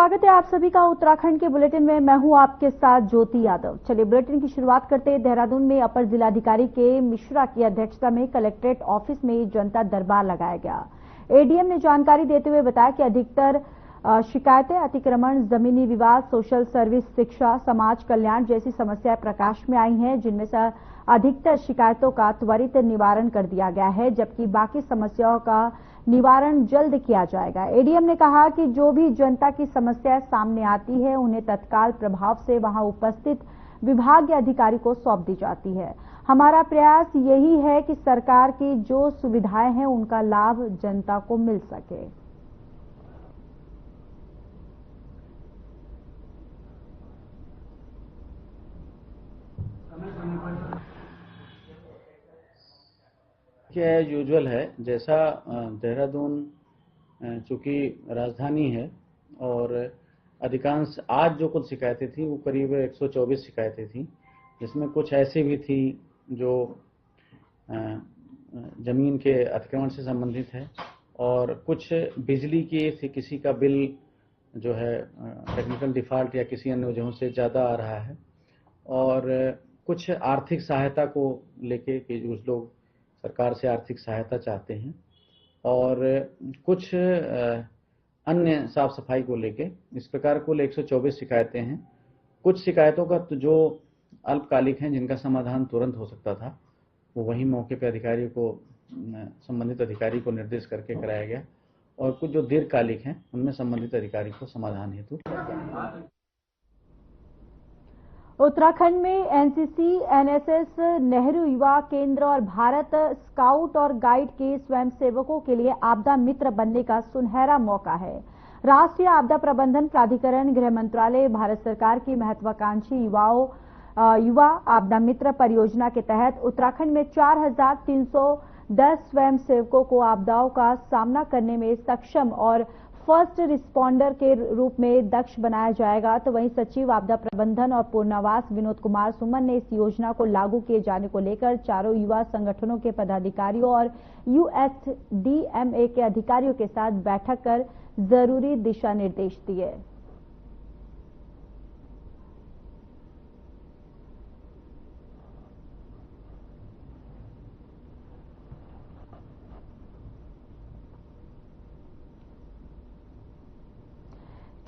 स्वागत है आप सभी का उत्तराखंड के बुलेटिन में। मैं हूं आपके साथ ज्योति यादव। चलिए बुलेटिन की शुरुआत करते हैं। देहरादून में अपर जिलाधिकारी के मिश्रा की अध्यक्षता में कलेक्ट्रेट ऑफिस में जनता दरबार लगाया गया। एडीएम ने जानकारी देते हुए बताया कि अधिकतर शिकायतें अतिक्रमण, जमीनी विवाद, सोशल सर्विस, शिक्षा, समाज कल्याण जैसी समस्याएं प्रकाश में आई हैं, जिनमें से अधिकतर शिकायतों का त्वरित निवारण कर दिया गया है, जबकि बाकी समस्याओं का निवारण जल्द किया जाएगा। एडीएम ने कहा कि जो भी जनता की समस्याएं सामने आती है उन्हें तत्काल प्रभाव से वहां उपस्थित विभागीय अधिकारी को सौंप दी जाती है। हमारा प्रयास यही है कि सरकार की जो सुविधाएं हैं उनका लाभ जनता को मिल सके। एज यूजुअल है, जैसा देहरादून चूंकि राजधानी है और अधिकांश आज जो कुछ शिकायतें थी वो करीब 124 शिकायतें थी, जिसमें कुछ ऐसी भी थी जो जमीन के अतिक्रमण से संबंधित है और कुछ बिजली की थी, किसी का बिल जो है टेक्निकल डिफॉल्ट या किसी अन्य वजहों से ज़्यादा आ रहा है, और कुछ आर्थिक सहायता को लेके कि कुछ लोग सरकार से आर्थिक सहायता चाहते हैं, और कुछ अन्य साफ सफाई को लेके। इस प्रकार कुल 124 शिकायतें हैं। कुछ शिकायतों का तो जो अल्पकालिक हैं, जिनका समाधान तुरंत हो सकता था, वो वही मौके पे अधिकारी को संबंधित अधिकारी को निर्देश करके कराया गया, और कुछ जो दीर्घकालिक हैं उनमें संबंधित अधिकारी को समाधान हेतु। उत्तराखंड में एनसीसी, एनएसएस, नेहरू युवा केंद्र और भारत स्काउट और गाइड के स्वयंसेवकों के लिए आपदा मित्र बनने का सुनहरा मौका है। राष्ट्रीय आपदा प्रबंधन प्राधिकरण, गृह मंत्रालय, भारत सरकार की महत्वाकांक्षी युवा आपदा मित्र परियोजना के तहत उत्तराखंड में 4310 स्वयंसेवकों को आपदाओं का सामना करने में सक्षम और फर्स्ट रिस्पॉन्डर के रूप में दक्ष बनाया जाएगा। तो वहीं सचिव आपदा प्रबंधन और पुनर्वास विनोद कुमार सुमन ने इस योजना को लागू किए जाने को लेकर चारों युवा संगठनों के पदाधिकारियों और यूएसडीएमए के अधिकारियों के साथ बैठक कर जरूरी दिशा निर्देश दिए।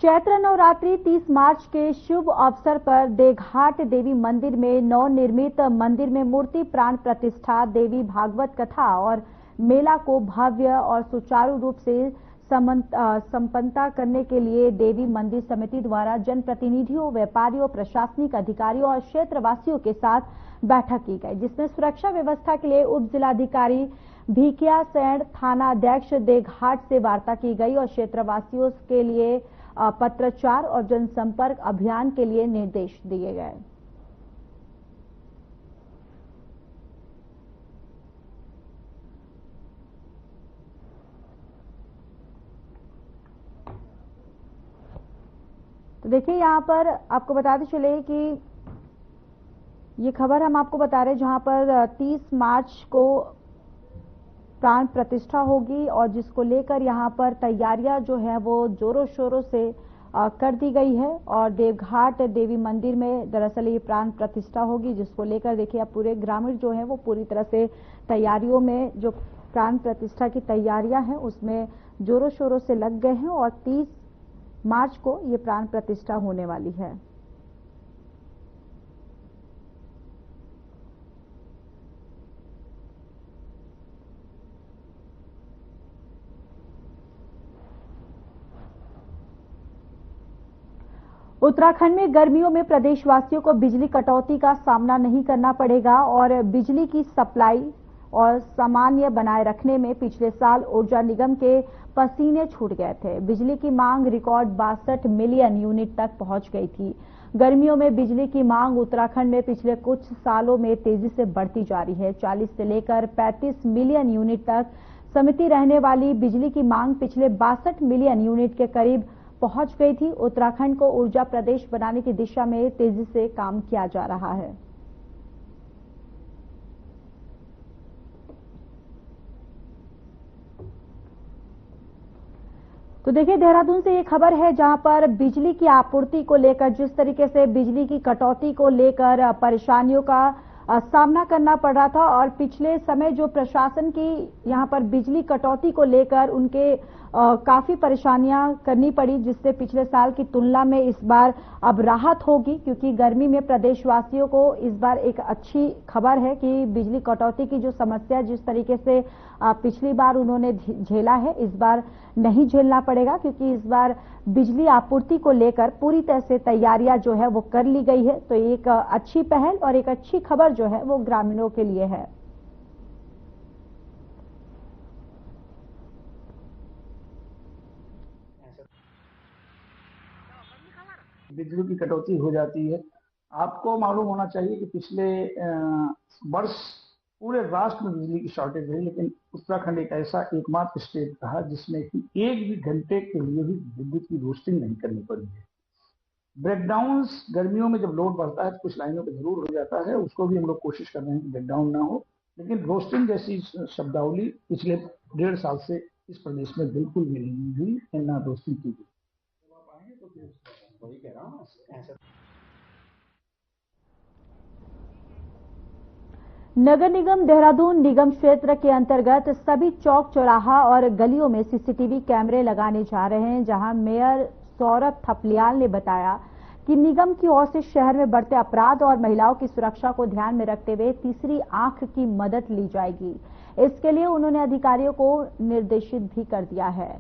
चैत्र नवरात्रि 30 मार्च के शुभ अवसर पर देवघाट देवी मंदिर में नवनिर्मित मंदिर में मूर्ति प्राण प्रतिष्ठा, देवी भागवत कथा और मेला को भव्य और सुचारू रूप से संपन्नता करने के लिए देवी मंदिर समिति द्वारा जनप्रतिनिधियों, व्यापारियों, प्रशासनिक अधिकारियों और क्षेत्रवासियों के साथ बैठक की गई, जिसमें सुरक्षा व्यवस्था के लिए उप जिलाधिकारी भिकिया सैंड, थाना अध्यक्ष देवघाट से वार्ता की गई और क्षेत्रवासियों के लिए पत्राचार और जनसंपर्क अभियान के लिए निर्देश दिए गए। तो देखिए यहां पर आपको बताते चले कि ये खबर हम आपको बता रहे हैं, जहां पर 30 मार्च को प्राण प्रतिष्ठा होगी और जिसको लेकर यहां पर तैयारियां जो है वो जोरों शोरों से कर दी गई है। और देवघाट देवी मंदिर में दरअसल ये प्राण प्रतिष्ठा होगी, जिसको लेकर देखिए अब पूरे ग्रामीण जो है वो पूरी तरह से तैयारियों में, जो प्राण प्रतिष्ठा की तैयारियां हैं उसमें जोरों शोरों से लग गए हैं और 30 मार्च को ये प्राण प्रतिष्ठा होने वाली है। उत्तराखंड में गर्मियों में प्रदेशवासियों को बिजली कटौती का सामना नहीं करना पड़ेगा और बिजली की सप्लाई और सामान्य बनाए रखने में पिछले साल ऊर्जा निगम के पसीने छूट गए थे। बिजली की मांग रिकॉर्ड 62 मिलियन यूनिट तक पहुंच गई थी। गर्मियों में बिजली की मांग उत्तराखंड में पिछले कुछ सालों में तेजी से बढ़ती जा रही है। 40 से लेकर 35 मिलियन यूनिट तक समिति रहने वाली बिजली की मांग पिछले 62 मिलियन यूनिट के करीब पहुंच गई थी। उत्तराखंड को ऊर्जा प्रदेश बनाने की दिशा में तेजी से काम किया जा रहा है। तो देखिए, देहरादून से ये खबर है जहां पर बिजली की आपूर्ति को लेकर जिस तरीके से बिजली की कटौती को लेकर परेशानियों का सामना करना पड़ रहा था और पिछले समय जो प्रशासन की यहां पर बिजली कटौती को लेकर उनके काफी परेशानियां करनी पड़ी, जिससे पिछले साल की तुलना में इस बार अब राहत होगी, क्योंकि गर्मी में प्रदेशवासियों को इस बार एक अच्छी खबर है कि बिजली कटौती की जो समस्या जिस तरीके से पिछली बार उन्होंने झेला है, इस बार नहीं झेलना पड़ेगा, क्योंकि इस बार बिजली आपूर्ति को लेकर पूरी तरह से तैयारियां जो है वो कर ली गई है। तो एक अच्छी पहल और एक अच्छी खबर जो है वो ग्रामीणों के लिए है। बिजली की कटौती हो जाती है। आपको मालूम होना चाहिए कि पिछले वर्ष पूरे राष्ट्र में बिजली की शॉर्टेज रही, लेकिन उत्तराखंड एक ऐसा एकमात्र स्टेट रहा जिसमें कि एक भी घंटे के लिए भी विद्युत की रोस्टिंग नहीं करनी पड़ी है। ब्रेकडाउन्स गर्मियों में जब लोड बढ़ता है तो कुछ लाइनों पर जरूर हो जाता है, उसको भी हम लोग कोशिश कर रहे हैं कि ब्रेकडाउन ना हो, लेकिन रोस्टिंग जैसी शब्दावली पिछले 1.5 साल से इस प्रदेश में बिल्कुल भी नहीं हुई, ना रोस्टिंग की गई। वही कह रहा हूँ ऐसा। नगर निगम देहरादून निगम क्षेत्र के अंतर्गत सभी चौक चौराहा और गलियों में सीसीटीवी कैमरे लगाने जा रहे हैं, जहां मेयर सौरभ थपलियाल ने बताया कि निगम की ओर से शहर में बढ़ते अपराध और महिलाओं की सुरक्षा को ध्यान में रखते हुए तीसरी आंख की मदद ली जाएगी। इसके लिए उन्होंने अधिकारियों को निर्देशित भी कर दिया है।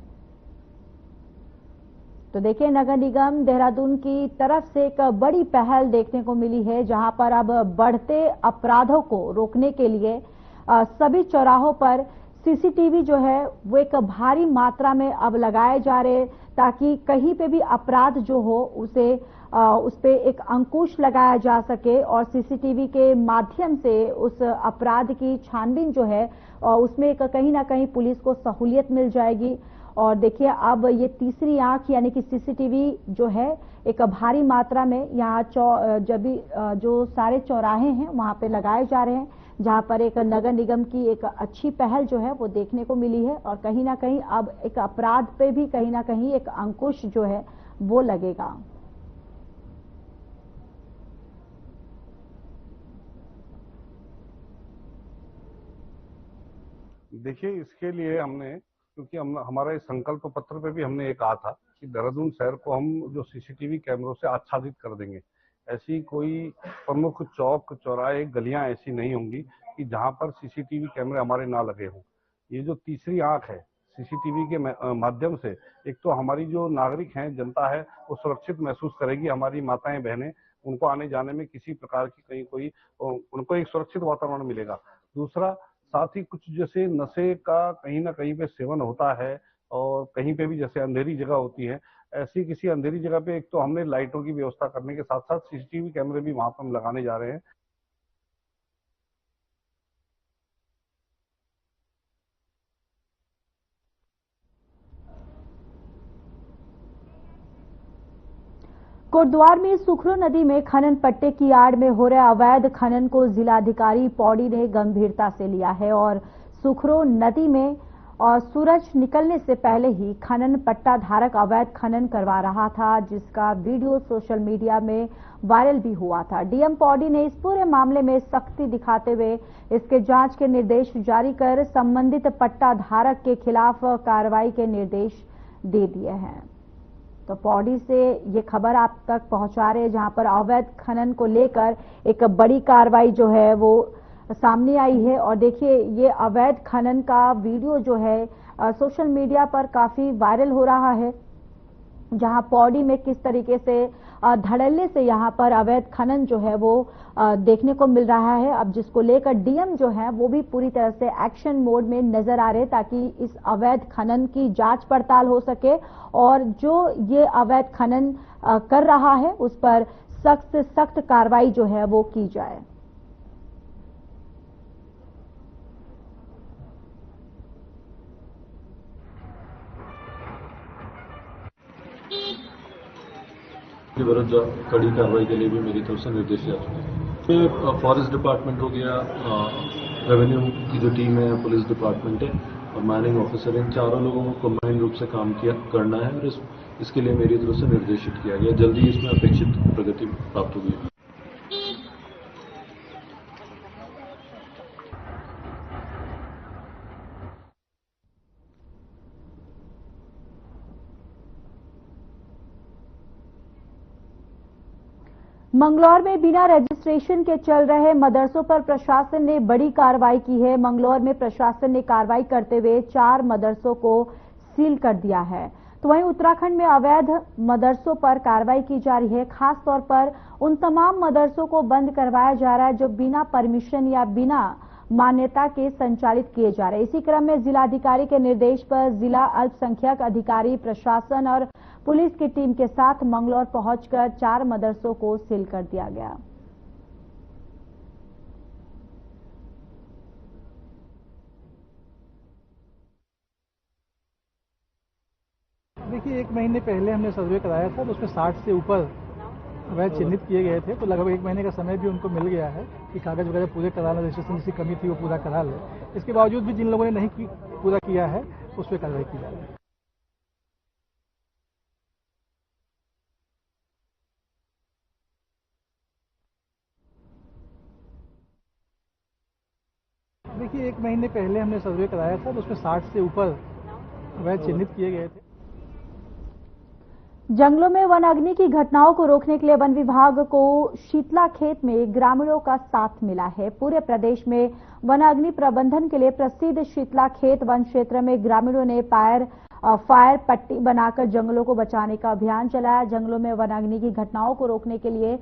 तो देखिए, नगर निगम देहरादून की तरफ से एक बड़ी पहल देखने को मिली है, जहां पर अब बढ़ते अपराधों को रोकने के लिए सभी चौराहों पर सीसीटीवी जो है वो एक भारी मात्रा में अब लगाए जा रहे, ताकि कहीं पे भी अपराध जो हो उस पे एक अंकुश लगाया जा सके और सीसीटीवी के माध्यम से उस अपराध की छानबीन जो है उसमें एक कहीं ना कहीं पुलिस को सहूलियत मिल जाएगी। और देखिए, अब ये तीसरी आंख यानी कि सीसीटीवी जो है एक भारी मात्रा में यहाँ जो सारे चौराहे हैं वहां पे लगाए जा रहे हैं, जहां पर एक नगर निगम की एक अच्छी पहल जो है वो देखने को मिली है और कहीं ना कहीं अब एक अपराध पे भी कहीं ना कहीं एक अंकुश जो है वो लगेगा। देखिए, इसके लिए हमने, क्योंकि हमारा इस संकल्प पत्र पे भी हमने ये कहा था कि देहरादून शहर को हम जो सीसीटीवी कैमरों से आच्छादित कर देंगे। ऐसी कोई प्रमुख चौक चौराहे गलियां ऐसी नहीं होंगी कि जहां पर सीसीटीवी कैमरे हमारे ना लगे हों। ये जो तीसरी आंख है सीसीटीवी के माध्यम से, एक तो हमारी जो नागरिक हैं, जनता है, वो सुरक्षित महसूस करेगी। हमारी माताएं बहनें, उनको आने जाने में किसी प्रकार की उनको एक सुरक्षित वातावरण मिलेगा। दूसरा, साथ ही कुछ जैसे नशे का कहीं ना कहीं पे सेवन होता है और कहीं पे भी जैसे अंधेरी जगह होती है, ऐसी किसी अंधेरी जगह पे एक तो हमने लाइटों की व्यवस्था करने के साथ साथ सीसीटीवी कैमरे भी वहां पर हम लगाने जा रहे हैं। कोटद्वार में सुखरो नदी में खनन पट्टे की आड़ में हो रहे अवैध खनन को जिलाधिकारी पौड़ी ने गंभीरता से लिया है और सुखरो नदी में सूरज निकलने से पहले ही खनन पट्टा धारक अवैध खनन करवा रहा था, जिसका वीडियो सोशल मीडिया में वायरल भी हुआ था। डीएम पौड़ी ने इस पूरे मामले में सख्ती दिखाते हुए इसके जांच के निर्देश जारी कर संबंधित पट्टा धारक के खिलाफ कार्रवाई के निर्देश दे दिए हैं। तो पौड़ी से ये खबर आप तक पहुंचा रहे हैं, जहां पर अवैध खनन को लेकर एक बड़ी कार्रवाई जो है वो सामने आई है। और देखिए, ये अवैध खनन का वीडियो जो है सोशल मीडिया पर काफी वायरल हो रहा है, जहां पौड़ी में किस तरीके से धड़ल्ले से यहां पर अवैध खनन जो है वो देखने को मिल रहा है। अब जिसको लेकर डीएम जो है वो भी पूरी तरह से एक्शन मोड में नजर आ रहे, ताकि इस अवैध खनन की जांच पड़ताल हो सके और जो ये अवैध खनन कर रहा है उस पर सख्त से सख्त कार्रवाई जो है वो की जाए। के विरुद्ध कड़ी कार्रवाई के लिए भी मेरी तरफ से निर्देश जा चुके हैं। फॉरेस्ट डिपार्टमेंट हो गया, रेवेन्यू की जो टीम है, पुलिस डिपार्टमेंट है, और मैनिंग ऑफिसर, इन चारों लोगों को कंबाइंड रूप से काम करना है और इसके लिए मेरी तरफ से निर्देशित किया गया। जल्दी इसमें अपेक्षित प्रगति प्राप्त होगी। मंगलौर में बिना रजिस्ट्रेशन के चल रहे मदरसों पर प्रशासन ने बड़ी कार्रवाई की है। मंगलौर में प्रशासन ने कार्रवाई करते हुए 4 मदरसों को सील कर दिया है। तो वहीं उत्तराखंड में अवैध मदरसों पर कार्रवाई की जा रही है। खास तौर पर उन तमाम मदरसों को बंद करवाया जा रहा है जो बिना परमिशन या बिना मान्यता के संचालित किए जा रहे हैं। इसी क्रम में जिलाधिकारी के निर्देश पर जिला अल्पसंख्यक अधिकारी, प्रशासन और पुलिस की टीम के साथ मंगलौर पहुंचकर 4 मदरसों को सील कर दिया गया। देखिए, 1 महीने पहले हमने सर्वे कराया था तो उसमें 60 से ऊपर अवैध चिन्हित किए गए थे। तो लगभग 1 महीने का समय भी उनको मिल गया है कि कागज वगैरह पूरे कराना, रजिस्ट्रेशन जिसकी कमी थी वो पूरा करा ले। इसके बावजूद भी जिन लोगों ने नहीं पूरा किया है उस पर कार्रवाई की जा रही है। देखिए, 1 महीने पहले हमने सर्वे कराया था तो उसमें 60 से ऊपर अवैध चिन्हित किए गए थे। जंगलों में वन अग्नि की घटनाओं को रोकने के लिए वन विभाग को शीतला खेत में ग्रामीणों का साथ मिला है। पूरे प्रदेश में वन अग्नि प्रबंधन के लिए प्रसिद्ध शीतला खेत वन क्षेत्र में ग्रामीणों ने फायर पट्टी बनाकर जंगलों को बचाने का अभियान चलाया। जंगलों में वन अग्नि की घटनाओं को रोकने के लिए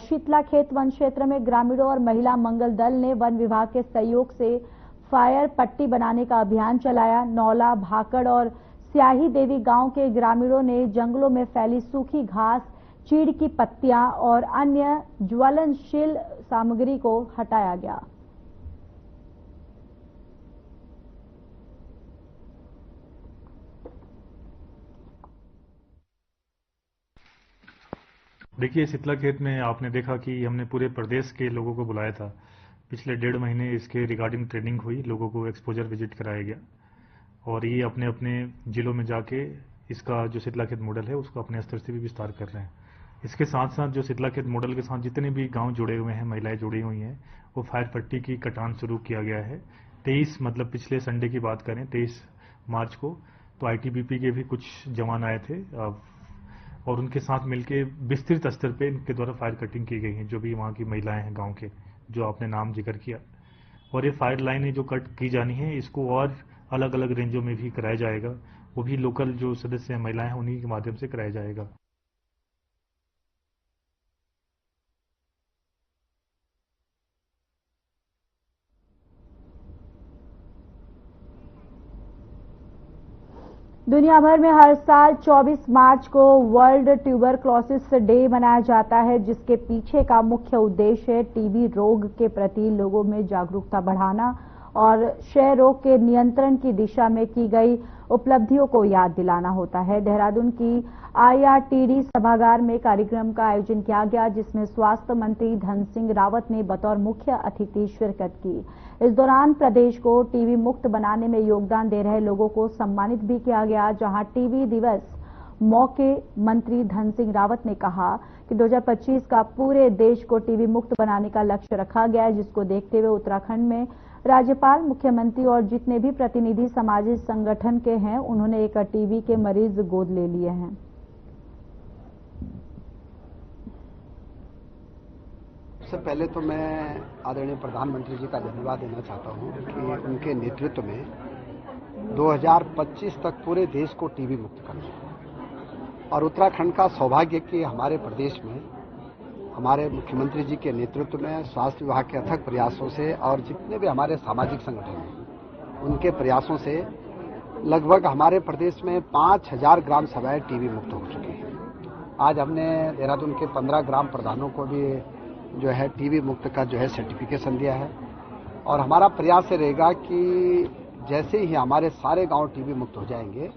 शीतला खेत वन क्षेत्र में ग्रामीणों और महिला मंगल दल ने वन विभाग के सहयोग से फायर पट्टी बनाने का अभियान चलाया। नौला, भाकड़ और स्याही देवी गांव के ग्रामीणों ने जंगलों में फैली सूखी घास, चीड़ की पत्तियां और अन्य ज्वलनशील सामग्री को हटाया गया। देखिए, शीतला खेत में आपने देखा कि हमने पूरे प्रदेश के लोगों को बुलाया था। पिछले 1.5 महीने इसके रिगार्डिंग ट्रेनिंग हुई, लोगों को एक्सपोजर विजिट कराया गया और ये अपने अपने जिलों में जाके इसका जो शीतला खेत मॉडल है उसको अपने स्तर से भी विस्तार कर रहे हैं। इसके साथ साथ जो शीतला खेत मॉडल के साथ जितने भी गांव जुड़े हुए हैं, महिलाएं जुड़ी हुई हैं, वो फायर पट्टी की कटान शुरू किया गया है। 23 मतलब पिछले संडे की बात करें 23 मार्च को तो आईटीबीपी के भी कुछ जवान आए थे और उनके साथ मिलकर विस्तृत स्तर पे इनके द्वारा फायर कटिंग की गई है। जो भी वहाँ की महिलाएं हैं गाँव के, जो आपने नाम जिक्र किया, और ये फायर लाइनें जो कट की जानी है इसको और अलग अलग रेंजों में भी कराया जाएगा। वो भी लोकल जो सदस्य हैं, महिलाएं हैं, उन्हीं के माध्यम से कराया जाएगा। दुनिया भर में हर साल 24 मार्च को वर्ल्ड ट्यूबरक्लोसिस डे मनाया जाता है, जिसके पीछे का मुख्य उद्देश्य है टीबी रोग के प्रति लोगों में जागरूकता बढ़ाना और क्षय रोग के नियंत्रण की दिशा में की गई उपलब्धियों को याद दिलाना होता है। देहरादून की आईआरटीडी सभागार में कार्यक्रम का आयोजन किया गया, जिसमें स्वास्थ्य मंत्री धन सिंह रावत ने बतौर मुख्य अतिथि शिरकत की। इस दौरान प्रदेश को टीबी मुक्त बनाने में योगदान दे रहे लोगों को सम्मानित भी किया गया। जहां टीबी दिवस मौके मंत्री धन सिंह रावत ने कहा कि 2025 का पूरे देश को टीबी मुक्त बनाने का लक्ष्य रखा गया है, जिसको देखते हुए उत्तराखंड में राज्यपाल, मुख्यमंत्री और जितने भी प्रतिनिधि सामाजिक संगठन के हैं, उन्होंने एक टीबी के मरीज गोद ले लिए हैं। सबसे पहले तो मैं आदरणीय प्रधानमंत्री जी का धन्यवाद देना चाहता हूं कि उनके नेतृत्व में 2025 तक पूरे देश को टीबी मुक्त करना, और उत्तराखंड का सौभाग्य कि हमारे प्रदेश में हमारे मुख्यमंत्री जी के नेतृत्व में स्वास्थ्य विभाग के अथक प्रयासों से और जितने भी हमारे सामाजिक संगठन हैं उनके प्रयासों से लगभग हमारे प्रदेश में 5000 ग्राम सभाएं टीबी मुक्त हो चुकी हैं। आज हमने देहरादून के 15 ग्राम प्रधानों को भी जो है टीबी मुक्त का जो है सर्टिफिकेशन दिया है, और हमारा प्रयास रहेगा कि जैसे ही हमारे सारे गांव टीबी मुक्त हो जाएंगे,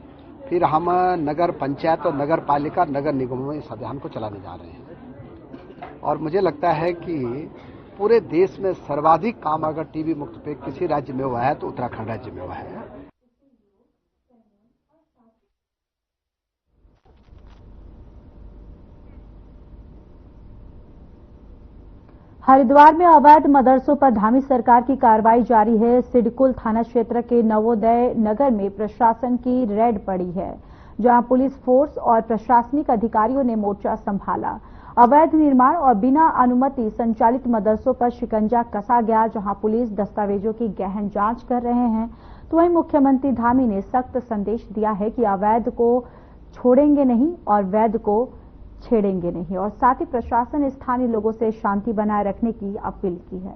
फिर हम नगर पंचायत और नगर पालिका, नगर निगमों में इस अभियान को चलाने जा रहे हैं। और मुझे लगता है कि पूरे देश में सर्वाधिक काम अगर टीबी मुक्त पे किसी राज्य में हुआ है तो उत्तराखंड राज्य में हुआ है। हरिद्वार में अवैध मदरसों पर धामी सरकार की कार्रवाई जारी है। सिडकुल थाना क्षेत्र के नवोदय नगर में प्रशासन की रेड पड़ी है, जहां पुलिस फोर्स और प्रशासनिक अधिकारियों ने मोर्चा संभाला। अवैध निर्माण और बिना अनुमति संचालित मदरसों पर शिकंजा कसा गया, जहां पुलिस दस्तावेजों की गहन जांच कर रहे हैं। तो वहीं मुख्यमंत्री धामी ने सख्त संदेश दिया है कि अवैध को छोड़ेंगे नहीं और वैध को छेड़ेंगे नहीं, और साथ ही प्रशासन ने स्थानीय लोगों से शांति बनाए रखने की अपील की है।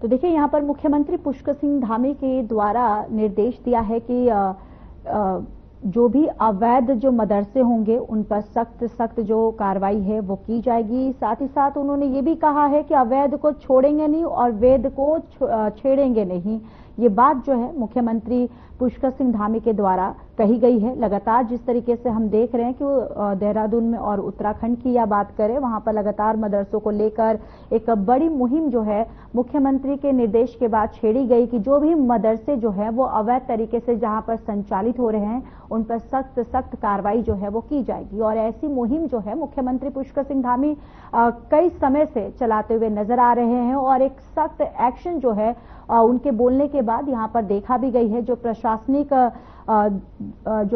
तो देखिए, यहां पर मुख्यमंत्री पुष्कर सिंह धामी के द्वारा निर्देश दिया है कि जो भी अवैध जो मदरसे होंगे उन पर सख्त जो कार्रवाई है वो की जाएगी। साथ ही साथ उन्होंने ये भी कहा है कि अवैध को छोड़ेंगे नहीं और वैध को छेड़ेंगे नहीं। ये बात जो है मुख्यमंत्री पुष्कर सिंह धामी के द्वारा कही गई है। लगातार जिस तरीके से हम देख रहे हैं कि देहरादून में और उत्तराखंड की या बात करें, वहां पर लगातार मदरसों को लेकर एक बड़ी मुहिम जो है मुख्यमंत्री के निर्देश के बाद छेड़ी गई कि जो भी मदरसे जो है वो अवैध तरीके से जहां पर संचालित हो रहे हैं उन पर सख्त कार्रवाई जो है वो की जाएगी। और ऐसी मुहिम जो है मुख्यमंत्री पुष्कर सिंह धामी कई समय से चलाते हुए नजर आ रहे हैं, और एक सख्त एक्शन जो है उनके बोलने के बाद यहां पर देखा भी गई है। जो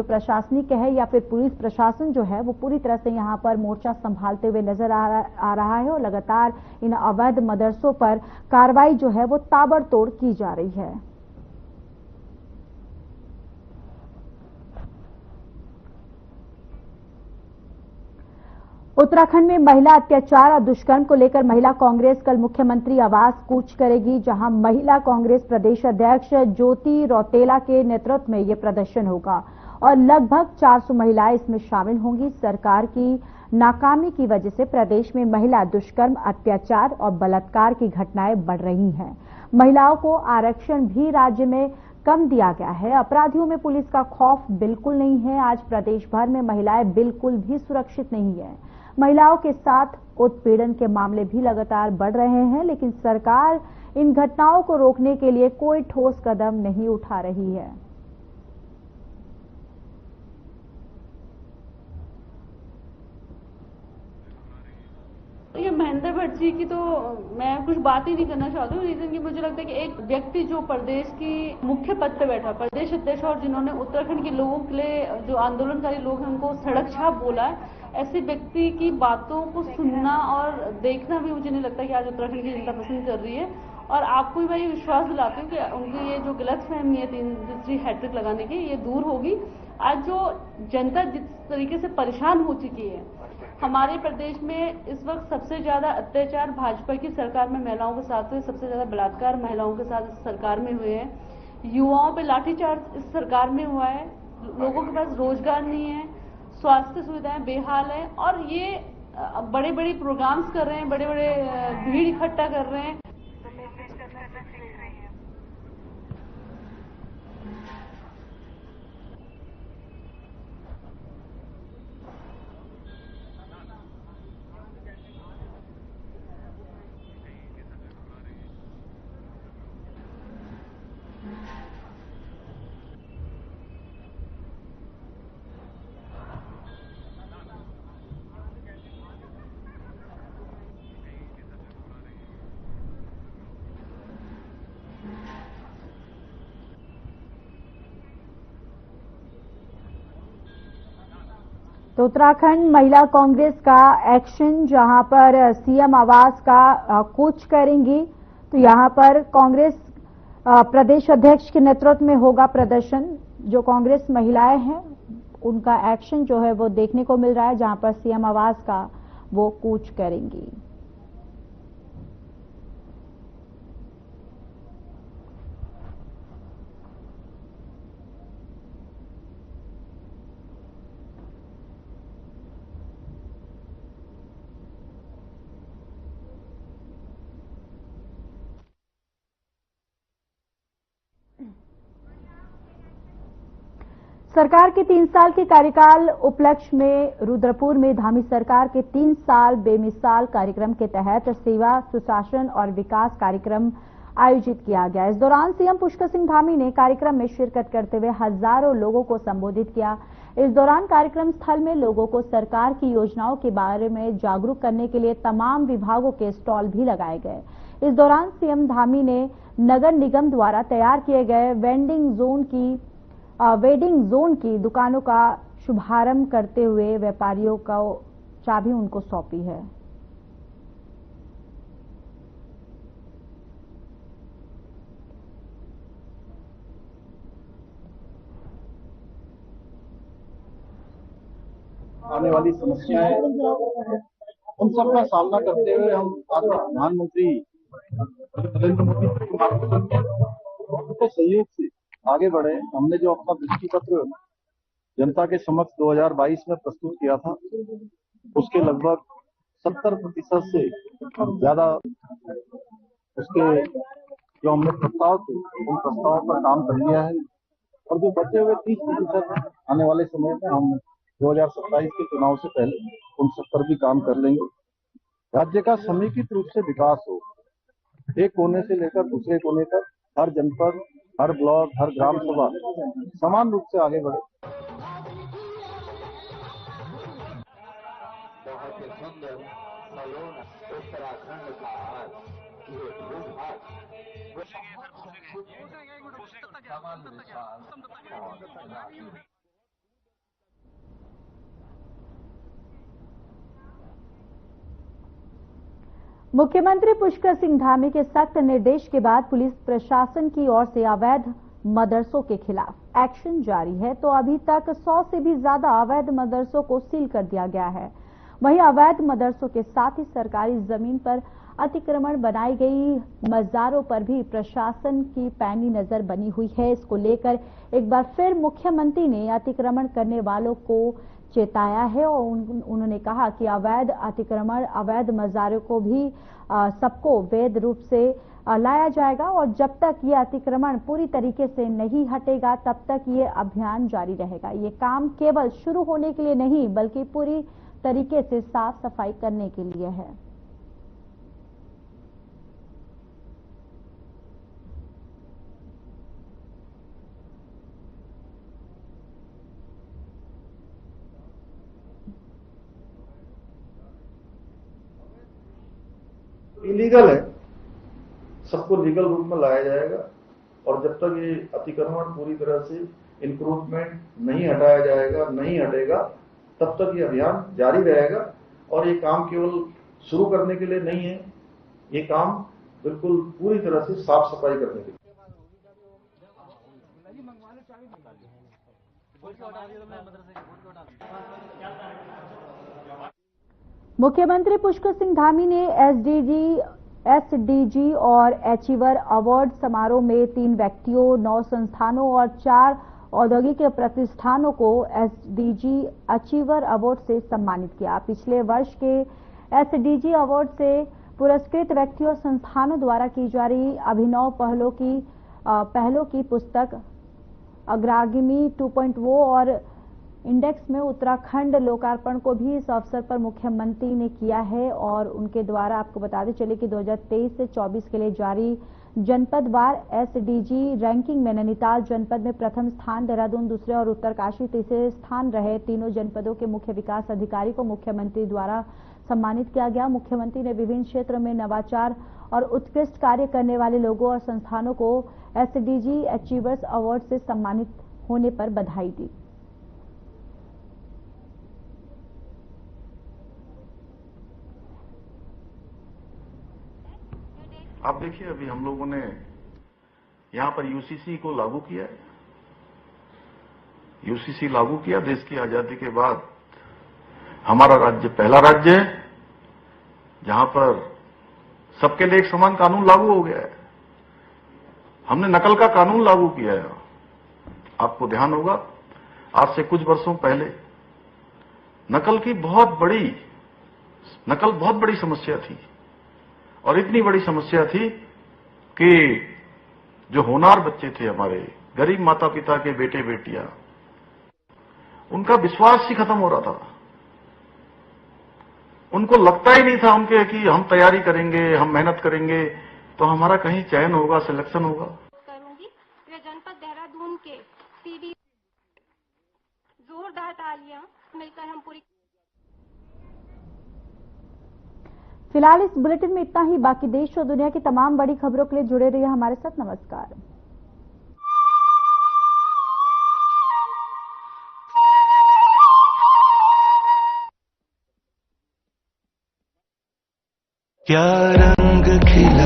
प्रशासनिक है या फिर पुलिस प्रशासन जो है वो पूरी तरह से यहां पर मोर्चा संभालते हुए नजर आ रहा है, और लगातार इन अवैध मदरसों पर कार्रवाई जो है वो ताबड़तोड़ की जा रही है। उत्तराखंड में महिला अत्याचार और दुष्कर्म को लेकर महिला कांग्रेस कल मुख्यमंत्री आवास कूच करेगी, जहां महिला कांग्रेस प्रदेश अध्यक्ष ज्योति रौतेला के नेतृत्व में यह प्रदर्शन होगा और लगभग 400 महिलाएं इसमें शामिल होंगी। सरकार की नाकामी की वजह से प्रदेश में महिला दुष्कर्म, अत्याचार और बलात्कार की घटनाएं बढ़ रही हैं। महिलाओं को आरक्षण भी राज्य में कम दिया गया है। अपराधियों में पुलिस का खौफ बिल्कुल नहीं है। आज प्रदेश भर में महिलाएं बिल्कुल भी सुरक्षित नहीं है। महिलाओं के साथ उत्पीड़न के मामले भी लगातार बढ़ रहे हैं, लेकिन सरकार इन घटनाओं को रोकने के लिए कोई ठोस कदम नहीं उठा रही है। ये महेंद्र भट्ट जी की तो मैं कुछ बात ही नहीं करना चाहती हूँ। रीजन कि मुझे लगता है कि एक व्यक्ति जो प्रदेश की मुख्य पद पे बैठा, प्रदेश अध्यक्ष, और जिन्होंने उत्तराखंड के लोगों के लिए जो आंदोलनकारी लोग हैं उनको सड़क छाप बोला है, ऐसे व्यक्ति की बातों को सुनना और देखना भी मुझे नहीं लगता कि आज उत्तराखंड की जनता पसंद कर रही है। और आपको भी मैं ये विश्वास दिलाती हूँ कि उनकी ये जो गलतफहमी है तीसरी हैट्रिक लगाने की, ये दूर होगी। आज जो जनता जिस तरीके से परेशान हो चुकी है, हमारे प्रदेश में इस वक्त सबसे ज्यादा अत्याचार भाजपा की सरकार में महिलाओं के साथ हुए, सबसे ज्यादा बलात्कार महिलाओं के साथ इस सरकार में हुए हैं। युवाओं पे लाठीचार्ज इस सरकार में हुआ है। लोगों के पास रोजगार नहीं है, स्वास्थ्य सुविधाएं बेहाल है, और ये बड़े बड़े प्रोग्राम्स कर रहे हैं, बड़े बड़े भीड़ इकट्ठा कर रहे हैं। तो उत्तराखंड महिला कांग्रेस का एक्शन, जहां पर सीएम आवास का कूच करेंगी, तो यहां पर कांग्रेस प्रदेश अध्यक्ष के नेतृत्व में होगा प्रदर्शन। जो कांग्रेस महिलाएं हैं उनका एक्शन जो है वो देखने को मिल रहा है, जहां पर सीएम आवास का वो कूच करेंगी। सरकार के 3 साल के कार्यकाल उपलक्ष्य में रुद्रपुर में धामी सरकार के 3 साल बेमिसाल कार्यक्रम के तहत सेवा, सुशासन और विकास कार्यक्रम आयोजित किया गया। इस दौरान सीएम पुष्कर सिंह धामी ने कार्यक्रम में शिरकत करते हुए हजारों लोगों को संबोधित किया। इस दौरान कार्यक्रम स्थल में लोगों को सरकार की योजनाओं के बारे में जागरूक करने के लिए तमाम विभागों के स्टॉल भी लगाए गए। इस दौरान सीएम धामी ने नगर निगम द्वारा तैयार किए गए वेडिंग जोन की दुकानों का शुभारंभ करते हुए व्यापारियों को चाबी उनको सौंपी है। आने वाली समस्याएं उन सब का सामना करते हुए हम आज प्रधानमंत्री नरेंद्र मोदी के सहयोग से आगे बढ़े। हमने जो अपना दृष्टि पत्र जनता के समक्ष 2022 में प्रस्तुत किया था, उसके लगभग 70% से ज्यादा उसके जो हमने प्रस्ताव थे उन प्रस्तावों पर काम कर लिया है और जो बचे हुए 30% आने वाले समय में हम 2027 के चुनाव से पहले उन सब पर भी काम कर लेंगे। राज्य का समेकित रूप से विकास हो, एक कोने से लेकर दूसरे कोने तक हर जनपद, हर ब्लॉक, हर ग्राम सभा समान रूप से आगे बढ़े। मुख्यमंत्री पुष्कर सिंह धामी के सख्त निर्देश के बाद पुलिस प्रशासन की ओर से अवैध मदरसों के खिलाफ एक्शन जारी है, तो अभी तक 100 से भी ज्यादा अवैध मदरसों को सील कर दिया गया है। वहीं अवैध मदरसों के साथ ही सरकारी जमीन पर अतिक्रमण बनाई गई मजारों पर भी प्रशासन की पैनी नजर बनी हुई है। इसको लेकर एक बार फिर मुख्यमंत्री ने अतिक्रमण करने वालों को चेताया है और उन्होंने कहा कि अवैध अतिक्रमण, अवैध मजारों को भी सबको वैध रूप से लाया जाएगा और जब तक ये अतिक्रमण पूरी तरीके से नहीं हटेगा तब तक ये अभियान जारी रहेगा। ये काम केवल शुरू होने के लिए नहीं बल्कि पूरी तरीके से साफ सफाई करने के लिए है। इलीगल है, सबको लीगल रूप में लाया जाएगा और जब तक ये अतिक्रमण पूरी तरह से इंक्रोचमेंट नहीं हटाया जाएगा, नहीं हटेगा, तब तक ये अभियान जारी रहेगा। और ये काम केवल शुरू करने के लिए नहीं है, ये काम बिल्कुल पूरी तरह से साफ सफाई करने के लिए। मुख्यमंत्री पुष्कर सिंह धामी ने एसडीजी और अचीवर अवार्ड समारोह में 3 व्यक्तियों, 9 संस्थानों और 4 औद्योगिक प्रतिष्ठानों को एसडीजी अचीवर अवार्ड से सम्मानित किया। पिछले वर्ष के एसडीजी अवार्ड से पुरस्कृत व्यक्तियों और संस्थानों द्वारा की जा रही अभिनव पहलों की पुस्तक अग्रगामी 2.0 और इंडेक्स में उत्तराखंड लोकार्पण को भी इस अवसर पर मुख्यमंत्री ने किया है और उनके द्वारा आपको बताते चले कि 2023 से 24 के लिए जारी जनपदवार एसडीजी रैंकिंग में नैनीताल जनपद में प्रथम स्थान, देहरादून दूसरे और उत्तरकाशी तीसरे स्थान रहे। तीनों जनपदों के मुख्य विकास अधिकारी को मुख्यमंत्री द्वारा सम्मानित किया गया। मुख्यमंत्री ने विभिन्न क्षेत्रों में नवाचार और उत्कृष्ट कार्य करने वाले लोगों और संस्थानों को एसडीजी अचीवर्स अवार्ड से सम्मानित होने पर बधाई दी। आप देखिए, अभी हम लोगों ने यहां पर यूसीसी को लागू किया है। यूसीसी लागू किया, देश की आजादी के बाद हमारा राज्य पहला राज्य है जहां पर सबके लिए एक समान कानून लागू हो गया है। हमने नकल का कानून लागू किया है। आपको ध्यान होगा, आज से कुछ वर्षों पहले नकल बहुत बड़ी समस्या थी और इतनी बड़ी समस्या थी कि जो होनहार बच्चे थे, हमारे गरीब माता पिता के बेटे बेटियां, उनका विश्वास ही खत्म हो रहा था। उनको लगता ही नहीं था उनके कि हम तैयारी करेंगे, हम मेहनत करेंगे तो हमारा कहीं चयन होगा, सिलेक्शन होगा। करूंगी। जनपद देहरादून के सीडी जोरदार खुशहालियां मिलकर हम पूरी। फिलहाल इस बुलेटिन में इतना ही। बाकी देश और दुनिया की तमाम बड़ी खबरों के लिए जुड़े रहिए हमारे साथ। नमस्कार। क्या रंग खिला